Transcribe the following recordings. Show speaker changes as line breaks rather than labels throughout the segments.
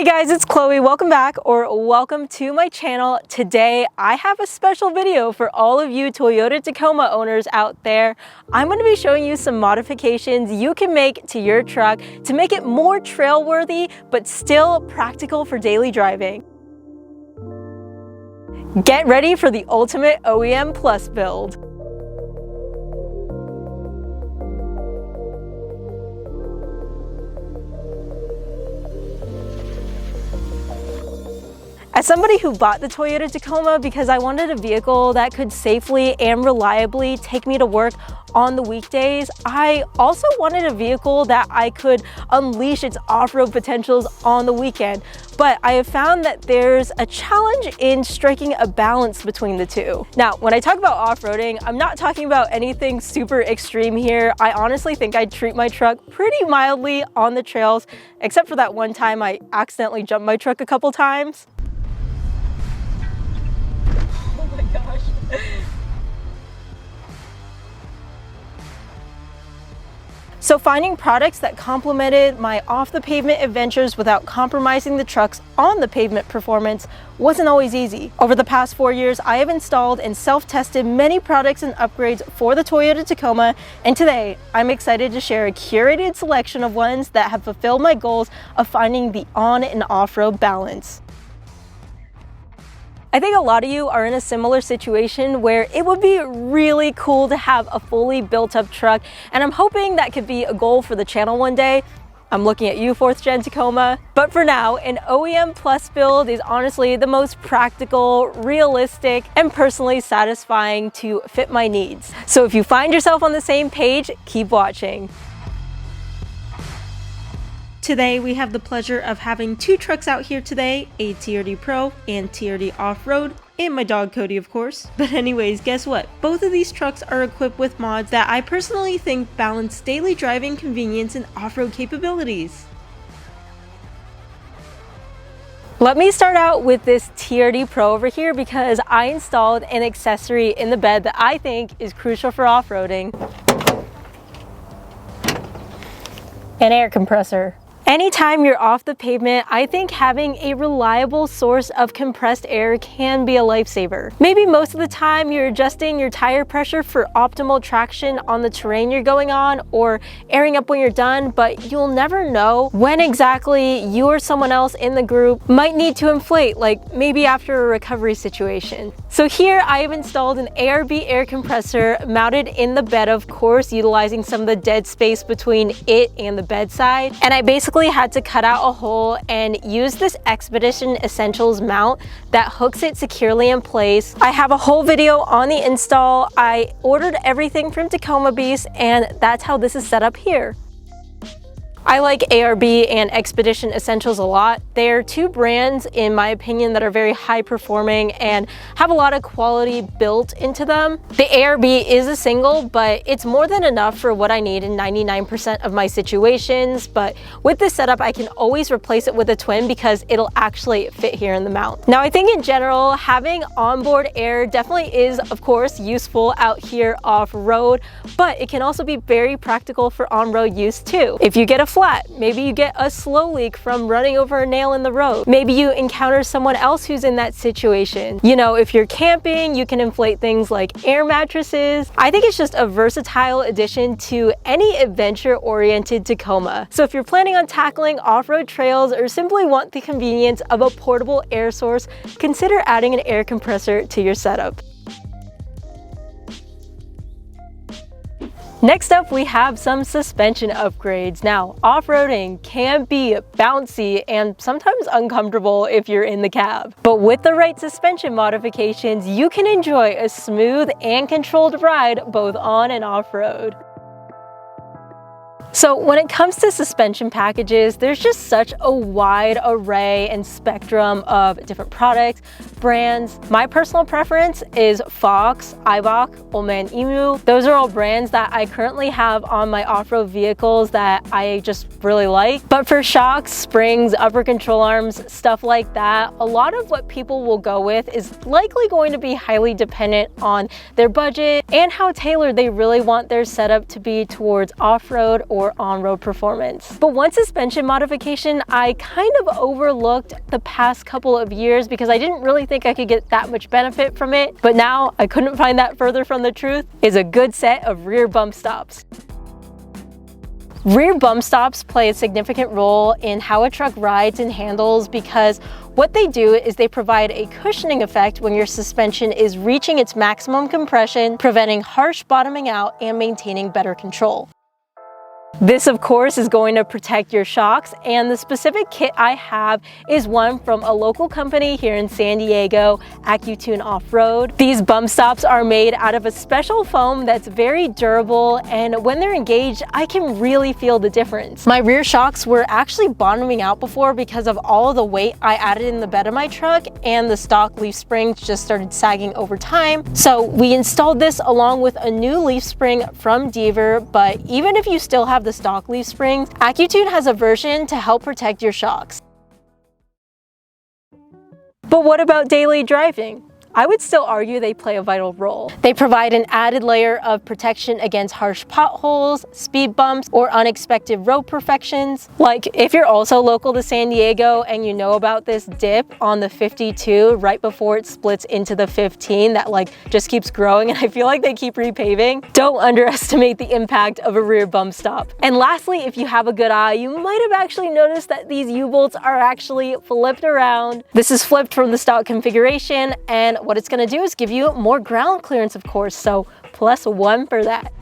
Hey guys, it's Chloe. Welcome back, or welcome to my channel. Today, I have a special video for all of you Toyota Tacoma owners out there. I'm going to be showing you some modifications you can make to your truck to make it more trail-worthy, but still practical for daily driving. Get ready for the ultimate OEM Plus build. As somebody who bought the Toyota Tacoma because I wanted a vehicle that could safely and reliably take me to work on the weekdays, I also wanted a vehicle that I could unleash its off-road potentials on the weekend. But I have found that there's a challenge in striking a balance between the two. Now, when I talk about off-roading, I'm not talking about anything super extreme here. I honestly think I treat my truck pretty mildly on the trails, except for that one time I accidentally jumped my truck a couple times. So finding products that complemented my off-the-pavement adventures without compromising the truck's on-the-pavement performance wasn't always easy. Over the past 4 years, I have installed and self-tested many products and upgrades for the Toyota Tacoma, and today I'm excited to share a curated selection of ones that have fulfilled my goals of finding the on and off-road balance. I think a lot of you are in a similar situation where it would be really cool to have a fully built up truck, and I'm hoping that could be a goal for the channel one day. I'm looking at you, 4th gen Tacoma. But for now, an OEM Plus build is honestly the most practical, realistic, and personally satisfying to fit my needs. So if you find yourself on the same page, keep watching. Today we have the pleasure of having two trucks out here today, a TRD Pro and TRD Off-Road, and my dog Cody of course. But anyways, guess what? Both of these trucks are equipped with mods that I personally think balance daily driving convenience and off-road capabilities. Let me start out with this TRD Pro over here because I installed an accessory in the bed that I think is crucial for off-roading. An air compressor. Anytime you're off the pavement, I think having a reliable source of compressed air can be a lifesaver. Maybe most of the time you're adjusting your tire pressure for optimal traction on the terrain you're going on or airing up when you're done, but you'll never know when exactly you or someone else in the group might need to inflate, like maybe after a recovery situation. So here I have installed an ARB air compressor mounted in the bed, of course, utilizing some of the dead space between it and the bedside. And I basically had to cut out a hole and use this Expedition Essentials mount that hooks it securely in place. I have a whole video on the install. I ordered everything from Tacoma Beast, and that's how this is set up here. I like ARB and Expedition Essentials a lot. They're two brands, in my opinion, that are very high performing and have a lot of quality built into them. The ARB is a single, but it's more than enough for what I need in 99% of my situations. But with this setup, I can always replace it with a twin because it'll actually fit here in the mount. Now, I think in general, having onboard air definitely is, of course, useful out here off-road, but it can also be very practical for on-road use too. If you get a flat, maybe you get a slow leak from running over a nail in the road. Maybe you encounter someone else who's in that situation. You know, if you're camping, you can inflate things like air mattresses. I think it's just a versatile addition to any adventure-oriented Tacoma. So if you're planning on tackling off-road trails or simply want the convenience of a portable air source, consider adding an air compressor to your setup. Next up, we have some suspension upgrades. Now, off-roading can be bouncy and sometimes uncomfortable if you're in the cab. But with the right suspension modifications, you can enjoy a smooth and controlled ride both on and off-road. So when it comes to suspension packages, there's just such a wide array and spectrum of different products, brands. My personal preference is Fox, Eibach, Ullmann Emu. Those are all brands that I currently have on my off-road vehicles that I just really like. But for shocks, springs, upper control arms, stuff like that, a lot of what people will go with is likely going to be highly dependent on their budget and how tailored they really want their setup to be towards off-road or for on-road performance. But one suspension modification I kind of overlooked the past couple of years because I didn't really think I could get that much benefit from it, but now I couldn't find that further from the truth, is a good set of rear bump stops. Rear bump stops play a significant role in how a truck rides and handles because what they do is they provide a cushioning effect when your suspension is reaching its maximum compression, preventing harsh bottoming out and maintaining better control. This, of course, is going to protect your shocks, and the specific kit I have is one from a local company here in San Diego, AccuTune Off-Road. These bump stops are made out of a special foam that's very durable, and when they're engaged, I can really feel the difference. My rear shocks were actually bottoming out before because of all of the weight I added in the bed of my truck, and the stock leaf springs just started sagging over time. So we installed this along with a new leaf spring from Deaver, but even if you still have the stock leaf springs, AccuTune has a version to help protect your shocks. But what about daily driving? I would still argue they play a vital role. They provide an added layer of protection against harsh potholes, speed bumps, or unexpected road perfections. Like if you're also local to San Diego and you know about this dip on the 52 right before it splits into the 15 that just keeps growing, and I feel like they keep repaving, don't underestimate the impact of a rear bump stop. And lastly, if you have a good eye, you might have actually noticed that these U-bolts are actually flipped around. This is flipped from the stock configuration, and what it's going to do is give you more ground clearance, of course, so +1 for that.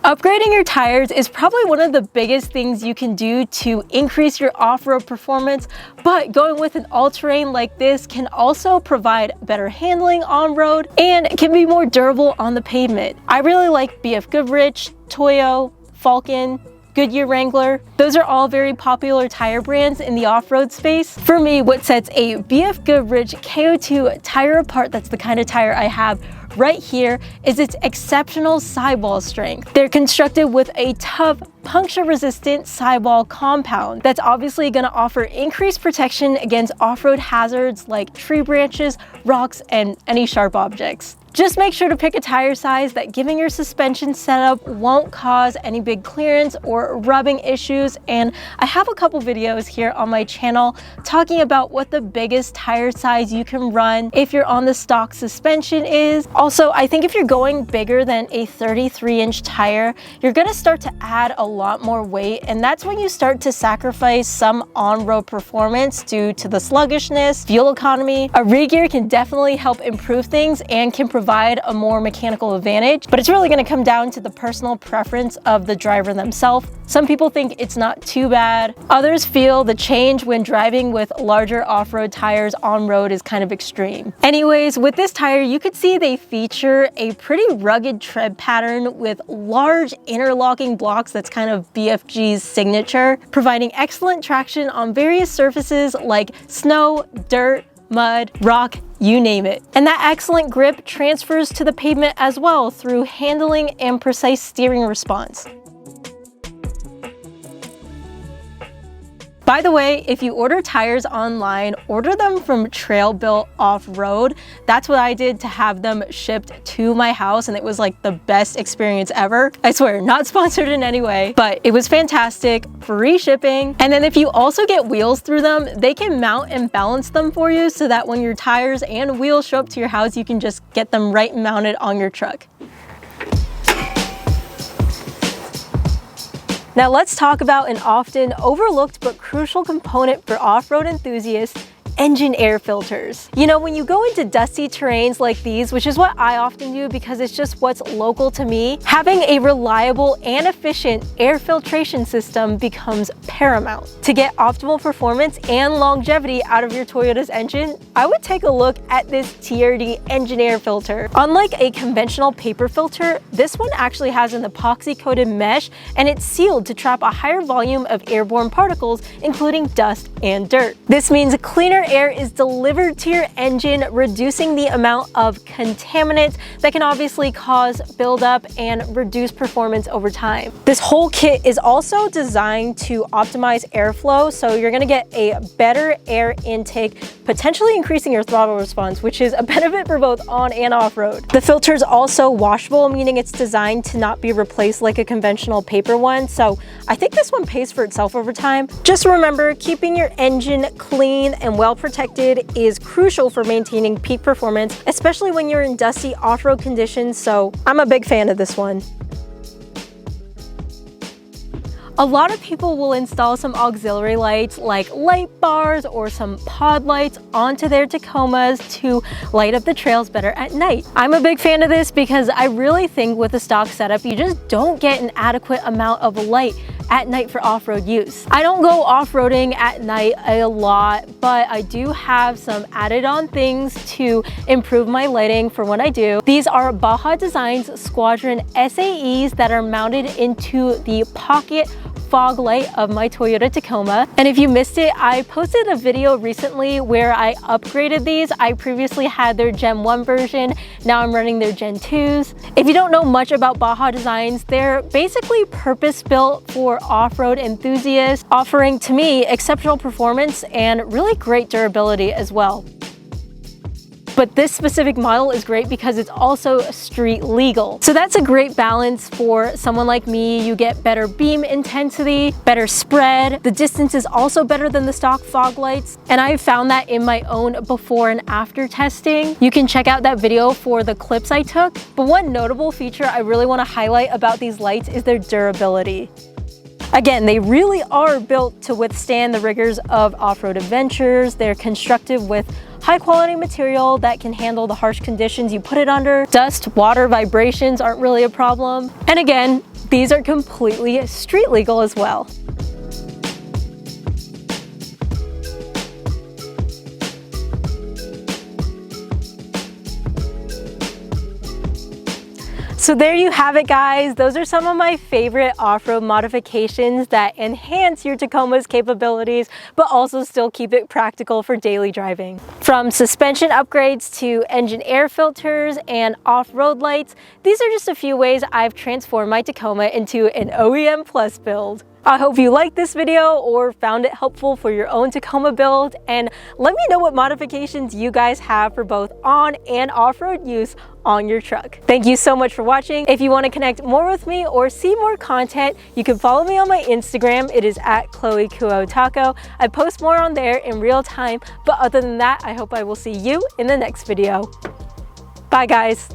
Upgrading your tires is probably one of the biggest things you can do to increase your off-road performance, but going with an all-terrain like this can also provide better handling on-road and can be more durable on the pavement. I really like BF Goodrich, Toyo, Falcon, Goodyear Wrangler. Those are all very popular tire brands in the off-road space. For me, what sets a BF Goodrich KO2 tire apart, that's the kind of tire I have right here, is its exceptional sidewall strength. They're constructed with a tough, puncture-resistant sidewall compound that's obviously going to offer increased protection against off-road hazards like tree branches, rocks, and any sharp objects. Just make sure to pick a tire size that, given your suspension setup, won't cause any big clearance or rubbing issues, and I have a couple videos here on my channel talking about what the biggest tire size you can run if you're on the stock suspension is. Also, I think if you're going bigger than a 33-inch tire, you're going to start to add a lot more weight, and that's when you start to sacrifice some on-road performance due to the sluggishness, fuel economy. A re-gear can definitely help improve things and can provide a more mechanical advantage, but it's really going to come down to the personal preference of the driver themselves. Some people think it's not too bad. Others feel the change when driving with larger off-road tires on road is kind of extreme. Anyways, with this tire, you could see they feature a pretty rugged tread pattern with large interlocking blocks that's kind of BFG's signature, providing excellent traction on various surfaces like snow, dirt, mud, rock, you name it. And that excellent grip transfers to the pavement as well through handling and precise steering response. By the way, if you order tires online, order them from Trail Built Off-Road. That's what I did to have them shipped to my house, and it was like the best experience ever. I swear, not sponsored in any way, but it was fantastic, free shipping. And then if you also get wheels through them, they can mount and balance them for you so that when your tires and wheels show up to your house, you can just get them right mounted on your truck. Now let's talk about an often overlooked but crucial component for off-road enthusiasts: engine air filters. You know, when you go into dusty terrains like these, which is what I often do because it's just what's local to me, having a reliable and efficient air filtration system becomes paramount. To get optimal performance and longevity out of your Toyota's engine, I would take a look at this TRD engine air filter. Unlike a conventional paper filter, this one actually has an epoxy-coated mesh, and it's sealed to trap a higher volume of airborne particles, including dust and dirt. This means cleaner air is delivered to your engine, reducing the amount of contaminants that can obviously cause buildup and reduce performance over time. This whole kit is also designed to optimize airflow, so you're gonna get a better air intake, potentially increasing your throttle response, which is a benefit for both on and off-road. The filter is also washable, meaning it's designed to not be replaced like a conventional paper one, so I think this one pays for itself over time. Just remember, keeping your engine clean and well protected is crucial for maintaining peak performance, especially when you're in dusty off-road conditions, so I'm a big fan of this one. A lot of people will install some auxiliary lights like light bars or some pod lights onto their Tacomas to light up the trails better at night. I'm a big fan of this because I really think with a stock setup, you just don't get an adequate amount of light at night for off-road use. I don't go off-roading at night a lot, but I do have some added on things to improve my lighting for when I do. These are Baja Designs Squadron SAEs that are mounted into the pocket fog light of my Toyota Tacoma. And if you missed it, I posted a video recently where I upgraded these. I previously had their Gen 1 version, now I'm running their Gen 2s. If you don't know much about Baja Designs, they're basically purpose-built for off-road enthusiasts, offering to me exceptional performance and really great durability as well. But this specific model is great because it's also street legal. So that's a great balance for someone like me. You get better beam intensity, better spread. The distance is also better than the stock fog lights. And I've found that in my own before and after testing. You can check out that video for the clips I took. But one notable feature I really want to highlight about these lights is their durability. Again, they really are built to withstand the rigors of off-road adventures. They're constructed with high quality material that can handle the harsh conditions you put it under. Dust, water, vibrations aren't really a problem. And again, these are completely street legal as well. So there you have it, guys. Those are some of my favorite off-road modifications that enhance your Tacoma's capabilities, but also still keep it practical for daily driving. From suspension upgrades to engine air filters and off-road lights, these are just a few ways I've transformed my Tacoma into an OEM Plus build. I hope you liked this video or found it helpful for your own Tacoma build, and let me know what modifications you guys have for both on and off-road use on your truck. Thank you so much for watching. If you want to connect more with me or see more content, you can follow me on my Instagram. It is at ChloeKuo Taco. I post more on there in real time, but other than that, I hope I will see you in the next video. Bye, guys.